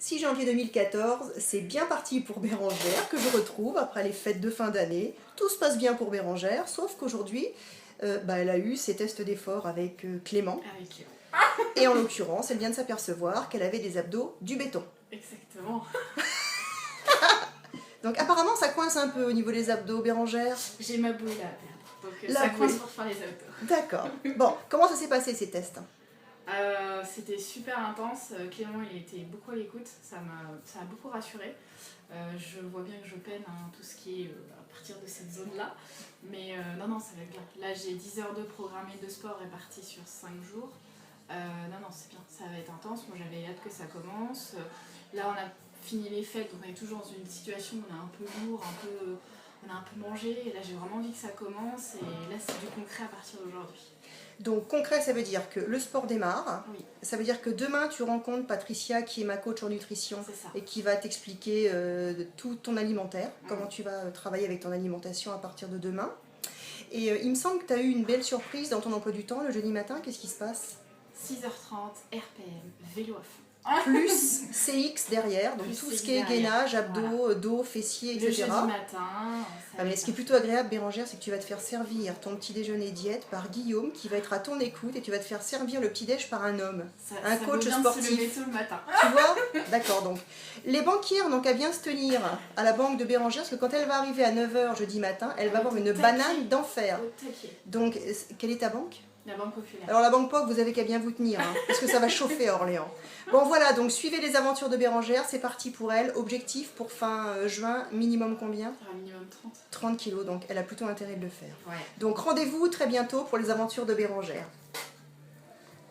6 janvier 2014, c'est bien parti pour Bérengère, que je retrouve après les fêtes de fin d'année. Tout se passe bien pour Bérengère, sauf qu'aujourd'hui, elle a eu ses tests d'effort avec Clément. Avec Clément. Et en l'occurrence, elle vient de s'apercevoir qu'elle avait des abdos du béton. Exactement. Donc apparemment, ça coince un peu au niveau des abdos, Bérengère. J'ai ma boule à perdre, donc La ça boule. coince pour faire les abdos. D'accord. Bon, comment ça s'est passé ces tests? C'était super intense. Clément il était beaucoup à l'écoute, ça m'a beaucoup rassurée. Je vois bien que je peine tout ce qui est à partir de cette zone-là. Mais non, ça va être bien. Là, j'ai 10 heures de programmé de sport réparties sur 5 jours. Non, c'est bien, ça va être intense. Moi, j'avais hâte que ça commence. Là, on a fini les fêtes, donc on est toujours dans une situation où on est un peu lourd, on a un peu mangé. Et là, j'ai vraiment envie que ça commence. Et là, c'est du concret à partir d'aujourd'hui. Donc concret, ça veut dire que le sport démarre. Oui. Ça veut dire que demain, tu rencontres Patricia, qui est ma coach en nutrition, C'est ça. et qui va t'expliquer tout ton alimentaire, comment tu vas travailler avec ton alimentation à partir de demain. Et il me semble que tu as eu une belle surprise dans ton emploi du temps le jeudi matin. Qu'est-ce qui se passe? 6h30, RPM, vélo à fond. Plus CX derrière, donc Plus tout ce CX qui est derrière. gainage, abdos, Voilà. dos, fessiers, Le etc. jeudi matin. Ah, mais ce qui est plutôt agréable, Bérengère, c'est que tu vas te faire servir ton petit déjeuner diète par Guillaume, qui va être à ton écoute, et tu vas te faire servir le petit déj par un homme, un coach ça sportif. se lever tôt le matin. Tu vois? D'accord, donc les banquières n'ont qu'à bien se tenir à la banque de Bérengère, parce que quand elle va arriver à 9h jeudi matin, elle va avoir une banane d'enfer. Au taquet. Donc, quelle est ta banque? La banque populaire. Alors la banque POC, vous avez qu'à bien vous tenir, parce que ça va chauffer à Orléans. Bon voilà, donc suivez les aventures de Bérengère, c'est parti pour elle. Objectif pour fin juin, minimum combien? Un minimum 30. 30 kilos, donc elle a plutôt intérêt de le faire. Ouais. Donc rendez-vous très bientôt pour les aventures de Bérengère.